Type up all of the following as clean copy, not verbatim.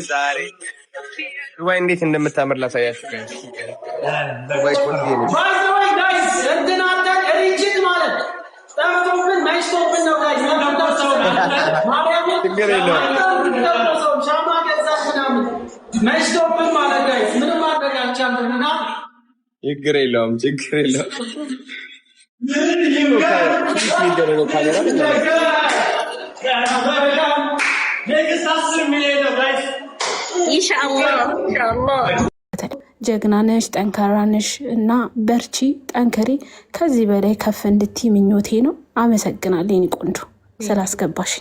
ዛሬ ዱባይ እንዴት እንደምታምር ላሳያችሁ። ዱባይ ቆንጆ ነች። ችግር የለውም ችግር የለውም ችግር የለውም። ጀግና ነሽ፣ ጠንካራ ነሽ እና በርቺ፣ ጠንክሪ። ከዚህ በላይ ከፍ እንድትይ ምኞቴ ነው። አመሰግናለሁ የኔ ቆንጆ ስላስገባሽ።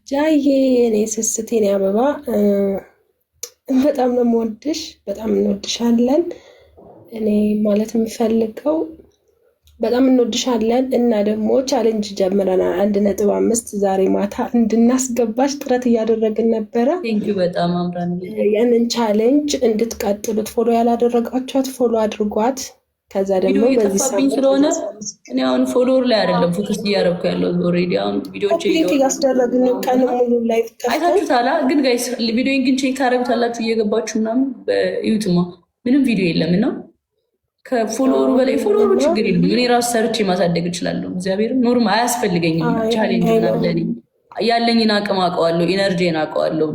ጃዬ እኔ ስስት የኔ አበባ በጣም ነው የምወድሽ፣ በጣም እንወድሻለን። እኔ ማለት የምፈልገው በጣም እንወድሻለን እና ደግሞ ቻሌንጅ ጀምረናል 1.5 ዛሬ ማታ እንድናስገባሽ ጥረት እያደረግን ነበረ። በጣም አምራን ያንን ቻሌንጅ እንድትቀጥሉት ፎሎ ያላደረጋችኋት ፎሎ አድርጓት። ከዛ ደግሞ በዚህ ሳምንት ስለሆነ እኔ አሁን ፎሎወር ላይ አይደለም ፎከስ እያደረኩ ያለው ኦሬዲ አሁን ቪዲዮዎች እያስደረግን ቀን ሙሉ ላይ አይታችሁታል። ግን ጋይስ ቪዲዮን ግን ቼክ ታደርጉታላችሁ እየገባችሁ ምናምን በዩቱማ ምንም ቪዲዮ የለም እና ከፎሎወሩ በላይ ፎሎወሩ ችግር የለም። እኔ ራሱ ሰርቼ ማሳደግ እችላለሁ። እግዚአብሔር ኖርም አያስፈልገኝም። ቻሌንጅ ምናምን ለኔ ያለኝን አቅም አውቀዋለሁ፣ ኢነርጂን አውቀዋለሁ።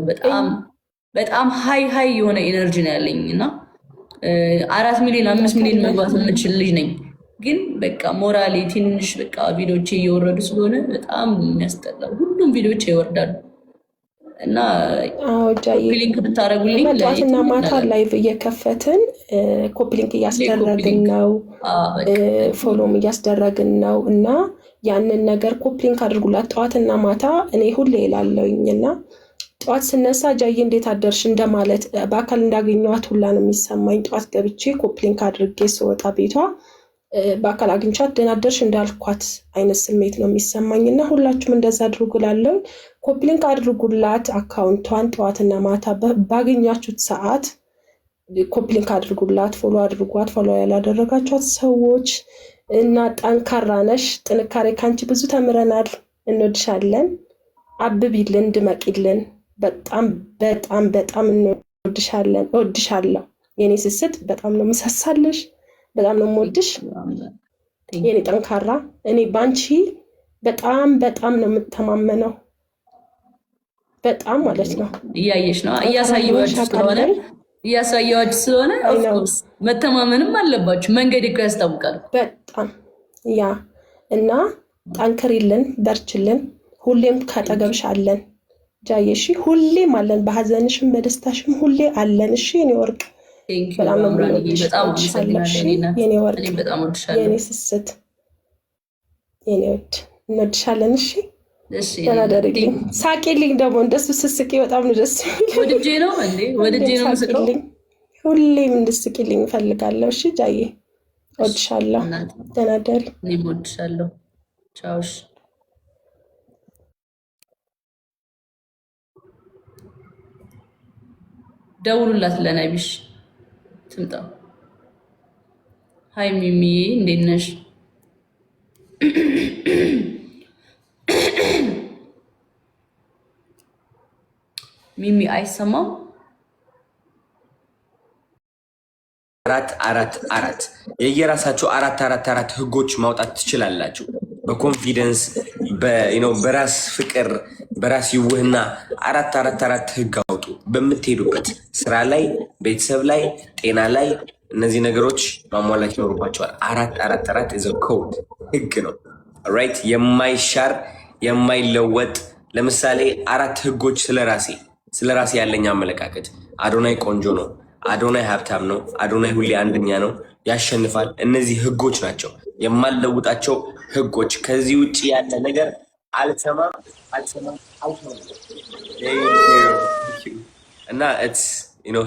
በጣም ሃይ የሆነ ኢነርጂ ነው ያለኝ እና 4 ሚሊዮን 5 ሚሊዮን መግባት የምችል ልጅ ነኝ። ግን በቃ ሞራሌ ትንሽ በቃ ቪዲዮቼ እየወረዱ ስለሆነ በጣም የሚያስጠላው ሁሉም ቪዲዮቼ ይወርዳሉ እና ኮፒሊንክ ብታደርጉልኝ ለጧትና ማታ ላይቭ እየከፈትን ኮፒሊንክ እያስደረግን ነው፣ ፎሎም እያስደረግን ነው እና ያንን ነገር ኮፒሊንክ አድርጉላት ጠዋትና ማታ። እኔ ሁሌ እላለሁኝ እና ጠዋት ስነሳ ጃዬ እንዴት አደርሽ እንደማለት በአካል እንዳገኘኋት ሁላ ነው የሚሰማኝ። ጠዋት ገብቼ ኮፒሊንክ አድርጌ ስወጣ ቤቷ በአካል አግኝቻት ደህና አደርሽ እንዳልኳት አይነት ስሜት ነው የሚሰማኝ እና ሁላችሁም እንደዛ አድርጉ እላለሁ። ኮፒሊንክ አድርጉላት አካውንቷን ጠዋትና ማታ ባገኛችሁት ሰዓት ኮፒሊንክ አድርጉላት፣ ፎሎ አድርጓት፣ ፎሎ ያላደረጋችኋት ሰዎች እና ጠንካራ ነሽ። ጥንካሬ ካንቺ ብዙ ተምረናል። እንወድሻለን። አብቢልን፣ ድመቂልን። በጣም በጣም በጣም እንወድሻለን። እወድሻለሁ የኔ ስስት። በጣም ነው የምሳሳልሽ። በጣም ነው የምወድሽ የኔ ጠንካራ። እኔ ባንቺ በጣም በጣም ነው የምተማመነው። በጣም ማለት ነው። እያየሽ ነው እያሳየዋችሁ ስለሆነ መተማመንም አለባችሁ። መንገድ እኮ ያስታውቃል በጣም ያ እና ጠንክሪልን፣ በርችልን። ሁሌም ካጠገብሽ አለን ጃዬ። እሺ ሁሌም አለን፣ በሀዘንሽም በደስታሽም ሁሌ አለን። እሺ የኔ ወርቅ በጣም ነው የምወድሽ። የኔ ወርቅ፣ የኔ ስስት፣ የኔ ወድ እንወድሻለን። እሺ ተናደርልኝ፣ ሳቂልኝ። ደግሞ እንደሱ ስስቂ በጣም ነው ደስ የሚለኝ። ወድጄ ነው ምስቀው። ሁሌም እንድስቂልኝ እፈልጋለሁ። እሺ ጃዬ እወድሻለሁ። ተናደሪ። እኔም እወድሻለሁ። ቻውሽ። ደውሉላት ለናይቢሽ ትምጣ። ሃይ ሚሚ እንዴት ነሽ? ሚሚ አይሰማም። 4 የየራሳችሁ 4 ህጎች ማውጣት ትችላላችሁ። በኮንፊደንስ በራስ ፍቅር በራስ ይውህና 4 ህግ አውጡ። በምትሄዱበት ስራ ላይ፣ ቤተሰብ ላይ፣ ጤና ላይ እነዚህ ነገሮች ማሟላት ይኖርባቸዋል። 4 is a code ህግ ነው። ራይት የማይሻር የማይለወጥ። ለምሳሌ 4 ህጎች ስለራሴ ያለኝ አመለካከት። አዶናይ ቆንጆ ነው፣ አዶናይ ሀብታም ነው፣ አዶናይ ሁሌ አንደኛ ነው፣ ያሸንፋል። እነዚህ ህጎች ናቸው የማልለውጣቸው ህጎች። ከዚህ ውጭ ያለ ነገር አልሰማም። እና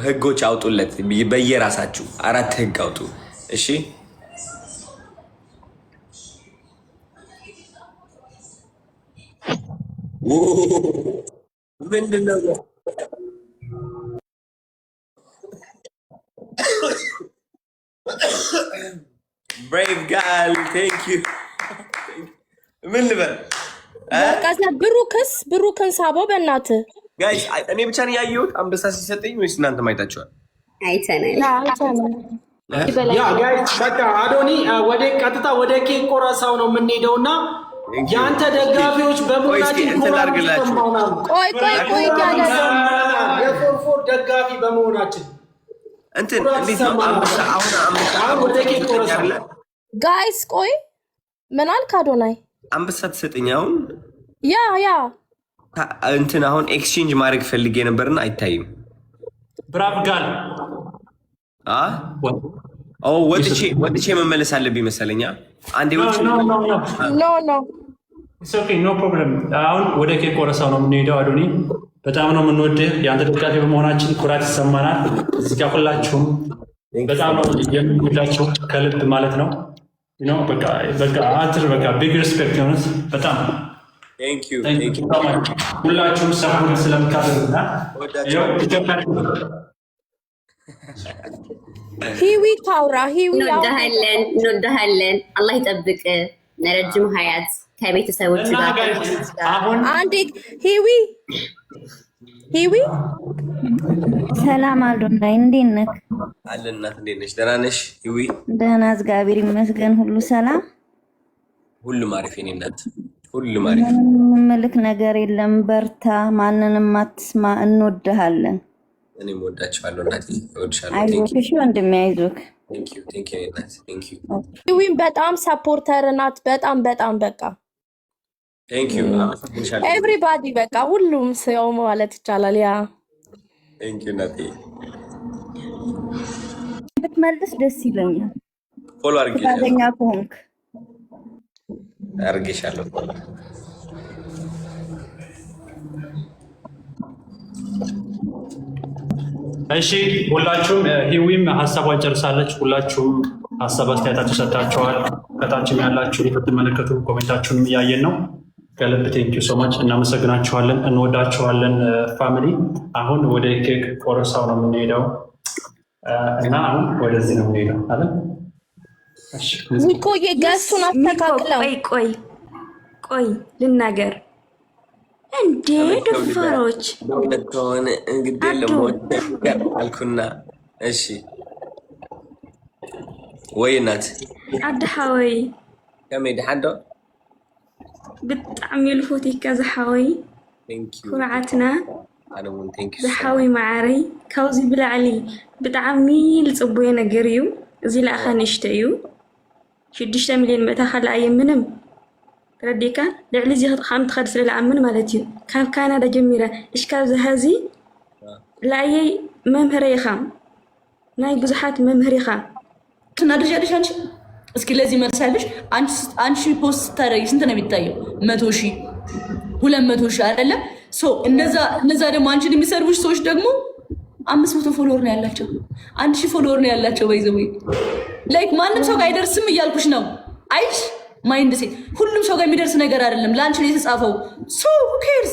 ህጎች አውጡለት በየራሳችሁ 4 ህግ አውጡ። እሺ ምንድነው? brave girl. Thank you. ምን ልበል? በቃ ብሩክን ሳበው በእናትህ ጋይስ እኔ ብቻ ነኝ ያየሁት አንበሳ ሲሰጠኝ ወይስ እናንተ ማይታችኋል? አይተናል። ያ ጋይስ በቃ አዶኒ ቀጥታ ወደ ኬክ ቆረሳው ነው የምንሄደውና ያንተ ደጋፊዎች በመሆናችን ቆይ የፎርፎር ደጋፊ በመሆናችን እንትን እንዴት ነው አሁን ወደ ኬክ ቆረሳው ጋይስ ቆይ ምን አልክ አዶናይ? አንበሳ ትሰጠኝ አሁን ያ እንትን አሁን ኤክስቼንጅ ማድረግ ፈልጌ ነበርና አይታይም። ብራቭ ጋል ወጥቼ መመለስ አለብኝ መሰለኛ። አንዴ ወጥቼ ኖ ፕሮብለም። አሁን ወደ ኬክ ቆረሳው ነው የምንሄደው። አዶኒ በጣም ነው የምንወድህ። የአንተ ደጋፊ በመሆናችን ኩራት ይሰማናል። እዚህ ጋር ሁላችሁም በጣም ነው የምንወዳቸው ከልብ ማለት ነው። በቃ ቢግ ሪስፔክት የሆኑት በጣም ሁላችሁም ሰሁን ስለምታደርጉና ሂዊ ታውራ እንወድሃለን። አላህ ይጠብቅ ለረጅም ሀያት ከቤተሰቦች ጋር። አንዴ ሂዊ ሰላም አዶናይ፣ እንዴት ነህ? አለን እናት፣ እንዴት ነሽ? ደህና ነሽ ሂዊ? ደህና እግዚአብሔር ይመስገን፣ ሁሉ ሰላም፣ ሁሉም አሪፍ። የኔ እናት ሁሉም አሪፍ። ምልክ ነገር የለም፣ በርታ፣ ማንንም አትስማ፣ እንወድሃለን። እኔም ወዳችኋለሁ እናቴ፣ እወድሻለሁ። አይዞህ ወንድሜ፣ አይዞህ። ቴንክ ዩ እናት፣ ቴንክ ዩ። ሂዊም በጣም ሰፖርተር ናት፣ በጣም በቃ ቴንክ ዩ። ኤቭሪባዲ በቃ ሁሉም ሰው ማለት ይቻላል። ያ ቴንክ ዩ እናቴ። ብትመልስ ደስ ይለኛል። ፎሎ ፈቃደኛ ከሆንክ አድርጌሻለሁ። እሺ ሁላችሁም፣ ሂዊም ሀሳቧን ጨርሳለች። ሁላችሁም ሀሳብ አስተያየታችሁ ሰጥታችኋል። ከታችም ያላችሁ የምትመለከቱ ኮሜንታችሁንም እያየን ነው። ከልብ ቴንኪው ሶማች እናመሰግናችኋለን፣ እንወዳችኋለን ፋሚሊ። አሁን ወደ ኬክ ቆረሳው ነው የምንሄደው እና አሁን ወደዚህ ነው የምንሄደው አለ ኒኮዬ። ገሱን አስተካክለው። ቆይ ልናገር እንዴ ደፋሮች ከሆነ እንግዲህ ለሞት አልኩና፣ እሺ ወይ እናት አድሓወይ ከመይ ድሓዶ ብጣዕሚ ልፎቲካ ዝሓወይ ኩርዓትና ዝሓወይ ማዓረይ ካብዚ ብላዕሊ ብጣዕሚ ዝፅቡየ ነገር እዩ። እዚ ለኣኸ ንእሽተ እዩ 6 ሚልዮን ምእታ ካልኣየ ምንም ረዲካ ልዕሊ እዚ ከም ትኸድ ስለዝኣምን ማለት እዩ። ካብ ካናዳ ጀሚረ እሽካብ ዝሃዚ ላየይ መምህረ ኢኻ፣ ናይ ብዙሓት መምህር ኢኻ። ትናደጃለሽ አንቺ። እስኪ ለዚህ መልሳለሽ አንቺ ፖስት ስታደርጊ ስንት ነው የሚታየው? 100,000 200,000 አይደለም? እነዛ ደግሞ አንቺን የሚሰርቡሽ ሰዎች ደግሞ 500 ፎሎወር ነው ያላቸው፣ 1000 ፎሎወር ነው ያላቸው። ባይዘው ላይክ ማንም ሰው ጋር አይደርስም እያልኩሽ ነው። አይሽ ማይንድ ሴት ሁሉም ሰው ጋር የሚደርስ ነገር አይደለም። ለአንቺ ነው የተጻፈው። ሶ who cares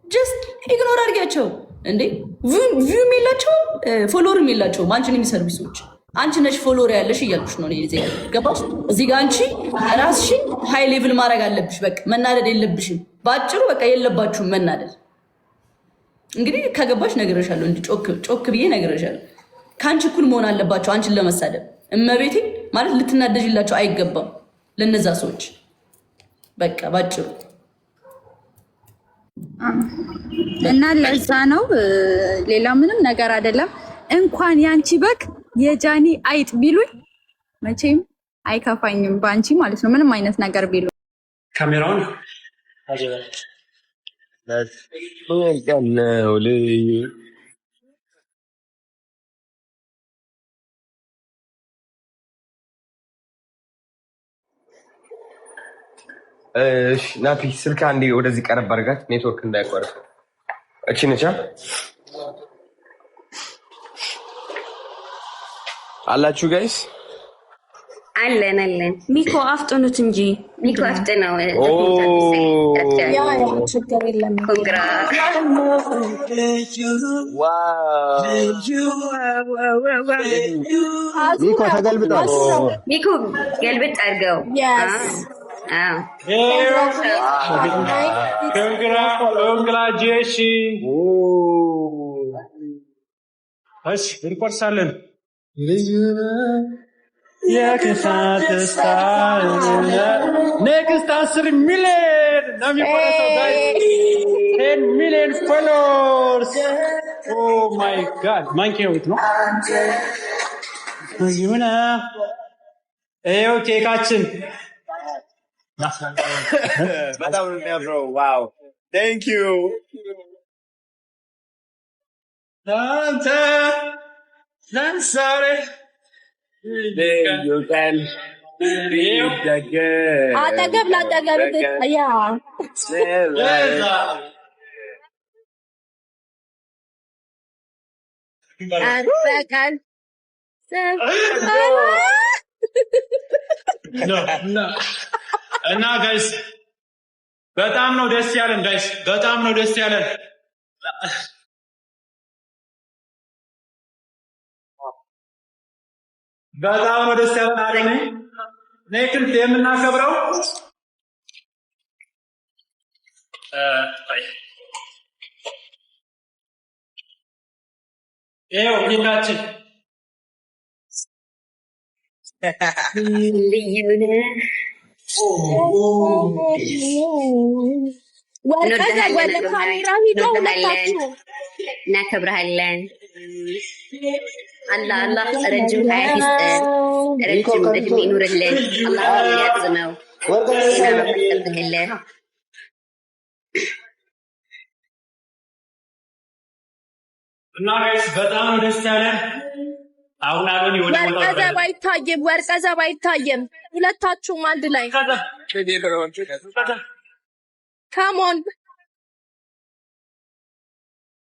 just ኢግኖር አድርጊያቸው እንዴ። ቪውም የላቸውም ፎሎወርም የላቸውም አንቺን የሚሰርቡ ሰዎች። አንቺ ነሽ ፎሎወር ያለሽ እያልኩሽ ነው። እዚህ ጋር ገባሽ? እዚህ ጋር አንቺ ራስሽን ሃይ ሌቭል ማድረግ አለብሽ። በቃ መናደድ የለብሽም። ባጭሩ በቃ የለባችሁም መናደድ። እንግዲህ ከገባሽ ነግሬሻለሁ፣ እንዲ ጮክ ብዬ ነግሬሻለሁ። ከአንቺ እኩል መሆን አለባቸው አንቺን ለመሳደብ። እመቤቴ ማለት ልትናደጅላቸው አይገባም ለነዛ ሰዎች። በቃ ባጭሩ እና ለዛ ነው ሌላ ምንም ነገር አይደለም። እንኳን ያንቺ በግ የጃኒ አይጥ ቢሉኝ መቼም አይከፋኝም፣ ባንቺ ማለት ነው። ምንም አይነት ነገር ቢሉ ካሜራውን ናፊ ስልክ አንዴ ወደዚህ ቀረብ አድርጋት፣ ኔትወርክ እንዳይቋረጥ። እቺ ነቻ አላችሁ ጋይስ? አለን ሚኮ አፍጥኑት እንጂ ሚኮ አፍጥነው ችግር የለም ኮንግራ ሚኮ ተገልብጧል ሚኮ ገልብጥ አድርገው እሺ እንቆርሳለን የክፋት ስታይል ኔክስት 10 ሚሊዮን ነው የሚቆረሰው ጋይስ 10 ሚሊዮን ፎሎወርስ ኦ ማይ ጋድ ማንኪያውት ነው ይሁና ኤው ኬካችን በጣም ነው የሚያምረው ዋው ቴንክ ዩ አንተ ለንሳሬ አጠገብ ላጠገብ ያ አጠቃል እና ጋይስ በጣም ነው ደስ ያለን ጋይስ በጣም ነው ደስ ያለን በጣም ነው ደስ ያለን አይደል ኔክስት የምናከብረው ይሄው ጌታችን ልዩነ ወርቀዘ ወደ ካሜራ ሂዶ ሁለታችሁ እናከብርሃለን አላህ ረጅም ሀያት ይስጠን ረጅም እድሜ ይኑርልን አላህ ያጽመው ይጠብቅልን እና ጋይስ በጣም ደስ ያለን አሁን አሁን ወርቀ ዘብ አይታየም ሁለታችሁም አንድ ላይ ካሞን